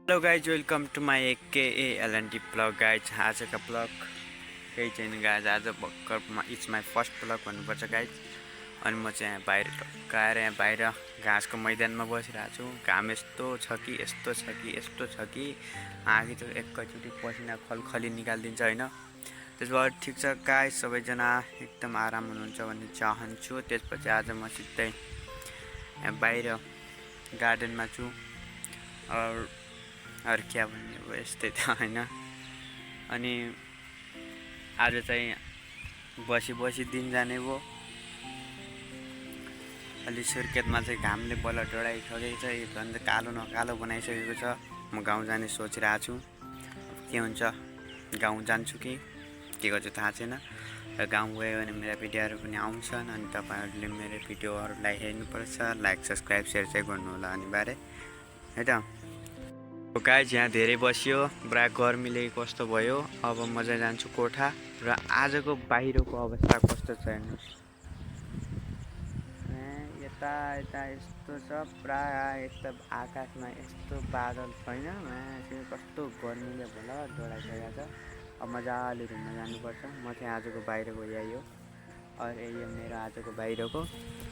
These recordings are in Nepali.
Hello guys welcome to my AKA LND blog guys आजका ब्लग केही छैन गाइज आज भर्खरमा इट्स माई फर्स्ट ब्लग भन्नुपर्छ गाइज। अनि म चाहिँ यहाँ बाहिर टक्काएर यहाँ बाहिर घाँसको मैदानमा बसिरहेको छु। घाम यस्तो छ कि यस्तो छ कि यस्तो छ कि आँखी चाहिँ एकैचोटि पसिना खलखली निकालिदिन्छ होइन। त्यसबाट ठिक छ गाइज, सबैजना एकदम आराम हुनुहुन्छ भन्ने चाहन्छु। त्यसपछि आज म सिधै यहाँ बाहिर गार्डनमा छु। अरू क्या भन्ने अब यस्तै त होइन। अनि आज चाहिँ बसी दिन जाने भयो। अलि सुर्खेतमा चाहिँ घामले बल्ल डढाइसकेको छ, यो झन् कालो न कालो बनाइसकेको छ। म गाउँ जाने सोचिरहेको छु, के हुन्छ गाउँ जान्छु कि के गर्छु थाहा छैन। र गाउँ गयो भने मेरा भिडियोहरू पनि आउँछन् अनि तपाईँहरूले मेरो भिडियोहरूलाई हेर्नुपर्छ। लाइक सब्सक्राइब सेयर चाहिँ गर्नु होला अनिवार्य है त। गाइज यहाँ धेरै बसियो, पुरा गर्मीले कस्तो भयो। अब म चाहिँ जान्छु कोठा। र आजको बाहिरको अवस्था कस्तो छ हेर्नुहोस्। यता यता यस्तो छ, पुरा यस्तो आकाशमा यस्तो बादल छैन। कस्तो गर्मीले भोला डढाइसकेको छ। अब मजाले घुम्न जानुपर्छ। म चाहिँ आजको बाहिरको यही हो, यो मेरो आजको बाहिरको।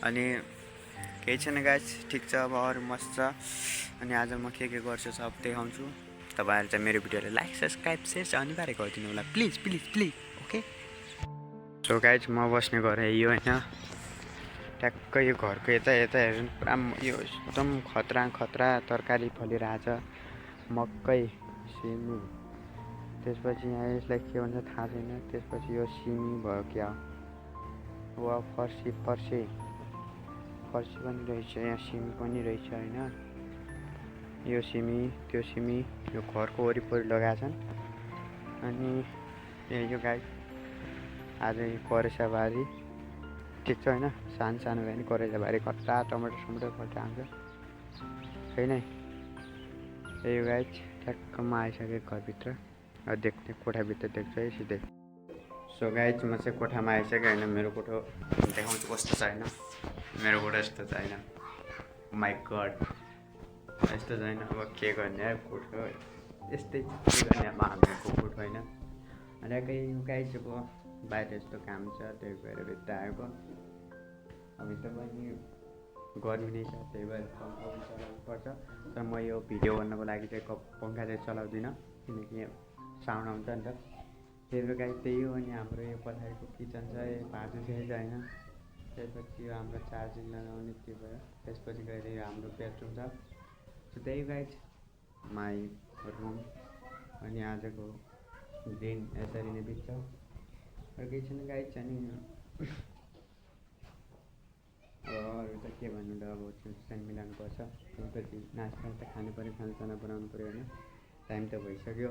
अनि केही छैन गाइज, ठिक छ। अब अरू मस्त छ। अनि आज म के गर्छु सब देखाउँछु। तपाईँहरू चाहिँ मेरो भिडियोलाई लाइक सब्सक्राइब सेयर चाहिँ अनिवार्य गरिदिनु होला, please please please, okay. So guys म बस्ने घर यो होइन, ट्याक्कै यो घरको यता यता हेर्नु पुरा यो एकदम खतरा तरकारी फलिरहेछ। मकै, सिमी, त्यसपछि यहाँ यसलाई के भन्छ थाहा छैन। त्यसपछि यो सिमी भयो क्या, वा फर्सी पनि रहेछ, यहाँ सिमी पनि रहेछ होइन। यो सिमी त्यो सिमी यो घरको वरिपरि लगाएछन्। अनि यो गाई आज करेसाबारी ठिक छ होइन, सानो भए पनि करेसाबारी खट्टा टमाटर खट्टा आउँछ छैन। यो गाई ठ्याक्कमा आइसक्यो घरभित्र, देख्ने कोठाभित्र देख्छ है सिधै। सो गाइज म चाहिँ कोठामा आइसकेँ होइन। मेरो कोठो देखाउँछु कस्तो छ होइन। मेरो कोठो यस्तो छ होइन, माई गड यस्तो छैन। अब के गर्ने है, कोठो यस्तै के गर्ने अब हाम्रो कोठो होइन। अनि गाइज अब बाहिर यस्तो काम छ, त्यही भएर भित्र आएको। अब भित्र पनि गर्मी नै छ, त्यही भएर पङ्खा पनि चलाउनु पर्छ। तर म यो भिडियो गर्नको लागि चाहिँ पङ्खा चाहिँ चलाउँदिनँ, किनकि साउन्ड आउँछ नि त। त्यही भएर गाइज त्यही हो। अनि हाम्रो यो पछाडिको किचन छ, यो भाँचो चाहिँ होइन। त्यसपछि यो हाम्रो चार्जिङ लगाउने त्यो भयो। त्यसपछि गएर यो हाम्रो बेडरुम छ। सो त्यही गाइज माई रुम। अनि आजको दिन यसरी नै बित्छ। अरू केही छैन गाइज। अनि अरू त के भन्नु त, अब छुट्टी मिलाउनुपर्छ। त्यसपछि नास्ता खानु पऱ्यो, खानासाना बनाउनु पऱ्यो होइन। टाइम त भइसक्यो।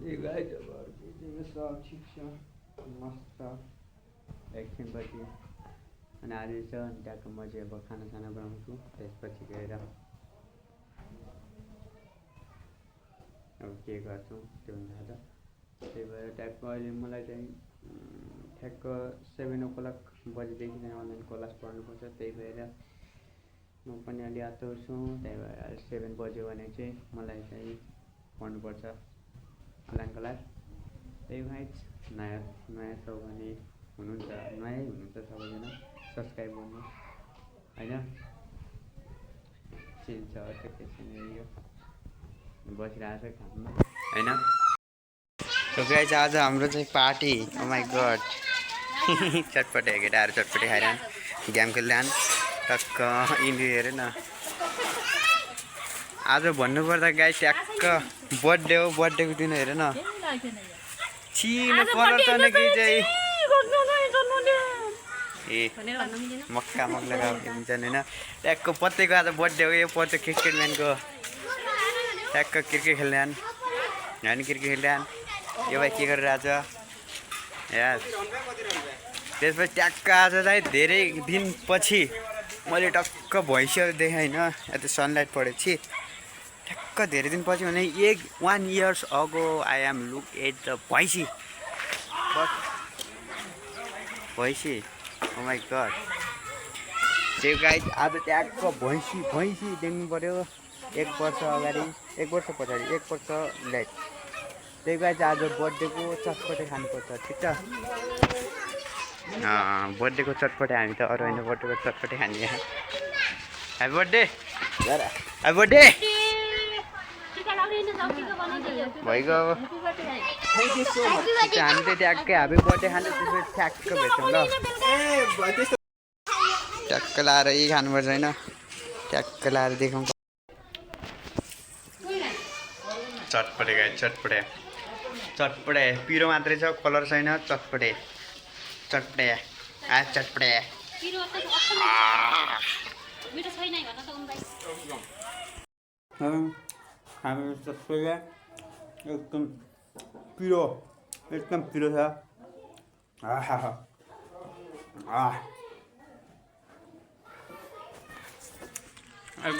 ए गाइज अब अरू केही छैन, सब ठिक छ, मस्त एकछिनपछि। अनि आज छ अनि ट्याक्क म चाहिँ अब खानासाना बनाउँछु। त्यसपछि गएर अब के गर्छौँ त्यो हुन्छ त। त्यही भएर ट्याक्क अहिले मलाई चाहिँ ठ्याक्क 7 o'clock बजीदेखि चाहिँ अनलाइन क्लास पढ्नुपर्छ। त्यही भएर म पनि अलि आतुर छु। त्यही भएर 7 बज्यो भने चाहिँ मलाई चाहिँ पढ्नुपर्छ अनलाइन क्लास। त्यही गाइज नयाँ छ भने हुनुहुन्छ, नयाँ हुनुहुन्छ सबैजना, सब्सक्राइब गर्नु होइन। चिल छ त्यो के छैन, यो बसिरहेको छ घाममा होइन। सो गाइज आज हाम्रो चाहिँ पार्टी, ओ माई गड चटपटे केटाहरू चटपटे खाइरहन्, गेम खेलिरहन् टक्क इन्डियो हेर न। आज भन्नुपर्दा गाइज ट्याक्क बर्थडे हो, बर्थडेको दिन हेर न, चिनो कलर छ न कि चाहिँ ए मक्का लगाएको हुन्छन् होइन। ट्याक्क पत्तेको आज बर्थडे हो, यो पत्ते क्रिकेटम्यानको ट्याक्क क्रिकेट खेल्ने होइन, क्रिकेट खेलिरहन्। यो भाइ के गरिरहेछ यार। त्यसपछि ट्याक्क आज चाहिँ धेरै दिनपछि मैले टक्क भैँसी देखेँ होइन, यता सनलाइट पढेपछि ठ्याक्क धेरै दिनपछि भने 1 year अगो I am look at the भैँसी, ओ माई गड। त्यो गाइज आज ट्याक्क भैँसी देख्नु पऱ्यो। 1 वर्ष अगाडि 1 वर्ष पछाडि 1 वर्ष लेट। त्यही भएर चाहिँ आज बर्थडेको चटपटे खानुपर्छ, ठिक छ? बर्थडेको चटपटे हामी त अरू होइन, बर्थडेको चटपटे खाने। ह्याप्पी बर्थडे, ह्याप्पी बर्थडे भइगयो। अब हामी त ट्याक्कै ह्याप्पी बर्थडे खान्छ, त्यसपछि ठ्याक्क भेट्छौँ ल। ट्याक्क लाएर यही खानुपर्छ होइन, ट्याक्क लाएर देखाउँ। चटपटे गाई, चटपटे चटपटे, पिरो मात्रै छ, कलर छैन। चटपटे चटपटे चटपटे। हामी चटपटे एकदम पिरो, एकदम पिरो छ। अब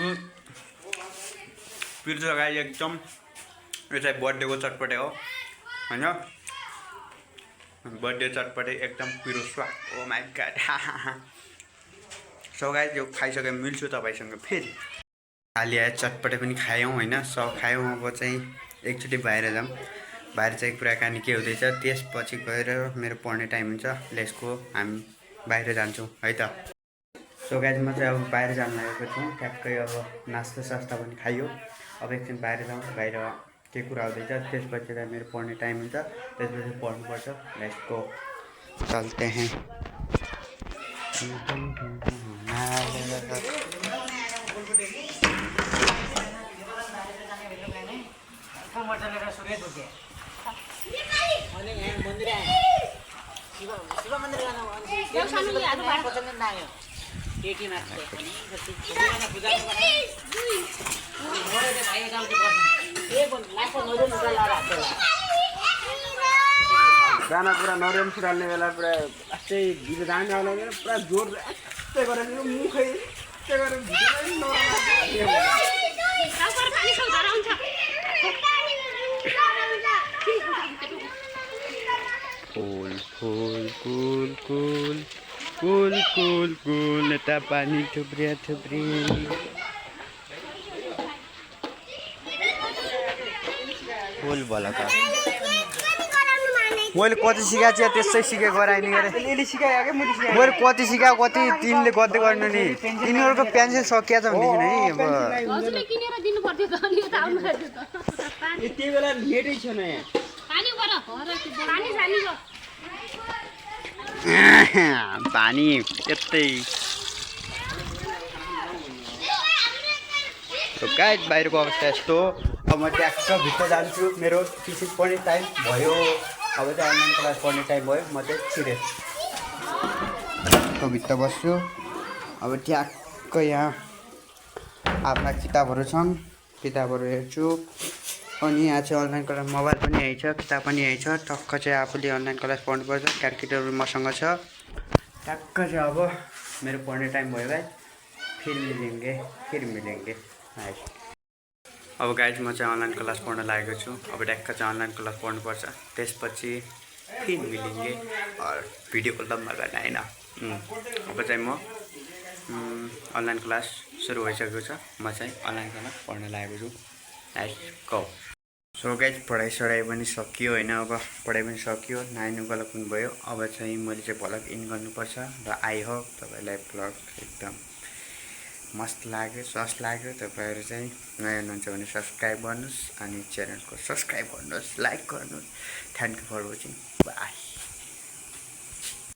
पिरो छ गाई एकदम। यो चाहिँ बर्थडेको चटपटे हो होइन, बर्थडे चटपटे एकदम पिरो स्वाद। ओ माई गॉड। सो गाइस यो खाइसकेर मिल्छु तपाईँसँग फेरि। खाली आयो, चटपटे पनि खायौँ होइन, सब खायौँ। अब चाहिँ एकचोटि बाहिर जाऊँ। बाहिर चाहिँ कुराकानी के हुँदैछ त्यसपछि गएर मेरो पढ्ने टाइम हुन्छ। लेट्स गो, हामी बाहिर जान्छौँ है त। सो गाइस म चाहिँ अब बाहिर जान लागेको छु। ठ्याक्कै अब नास्ता सास्ता पनि खाइयो। अब एकछिन बाहिर जाउँ, बाहिर के कुरा हुँदैछ त्यसपछि चाहिँ मेरो पढ्ने टाइम हुन्छ, त्यसपछि पढ्नुपर्छ। लेट्स गो, चलते हैं। गाना पुरा नरेन फुटाल्ने बेला पुरा यस्तै भिडियो दामी आउनु पुरा जोर यस्तै गरेर मुखै यस्तै गरेर फुल फुल कुल कुल कुल कुल कुल यता पानी थुप्रिया थुप्री। फुल भला त मैले कति सिकाएको छु त्यसै सिकेको गराइने गरेँ। मैले कति सिकाएको, कति तिमीले गर्दै गर्नु नि। तिनीहरूको पेन्सिल सकिया छ भनेदेखि है अब यति बेला लेटै छैन यहाँ। पानी यस्तै गाइस बाहिरको अवस्था यस्तो। अब म ट्याक्क भित्र जान्छु, मेरो फिजिक्स पढ्ने टाइम भयो। अब चाहिँ अनलाइन क्लास पढ्ने टाइम भयो, म चाहिँ छिरेँ भित्र बस्छु। अब ट्याक्क यहाँ आफ्ना किताबहरू छन्, किताबहरू हेर्छु। अनि यहाँ चाहिँ अनलाइन क्लास मोबाइल पनि यहीँ छ, किताब पनि यहीँ छ। टक्क चाहिँ आफूले अनलाइन क्लास पढ्नुपर्छ। क्यालकुलेटर मसँग छ। ट्याक्क चाहिँ अब मेरो पढ्ने टाइम भयो भाइ, फिर मिलेंगे। अब गाइज म चाहिँ अनलाइन क्लास पढ्न लागेको छु। अब ट्याक्क चाहिँ अनलाइन क्लास पढ्नुपर्छ, त्यसपछि फिर मिलेंगे। भिडियो लम्बा गर्न होइन। अब चाहिँ म अनलाइन क्लास सुरु भइसकेको छ। म चाहिँ अनलाइन क्लास पढ्न लागेको छु। Let's go. सो गाइज पढाइ पनि सकियो होइन, अब पढाइ पनि सकियो, नाइनु गलत पनि भयो। अब चाहिँ मैले चाहिँ भ्लग इन गर्नुपर्छ र आई होप तपाईँलाई भ्लग एकदम मस्त लाग्यो, सस लाग्यो। तपाईँहरू चाहिँ नयाँ हुनुहुन्छ भने सब्सक्राइब गर्नुहोस् अनि च्यानलको सब्सक्राइब गर्नुहोस्, लाइक गर्नुहोस्। Thank you for watching, by.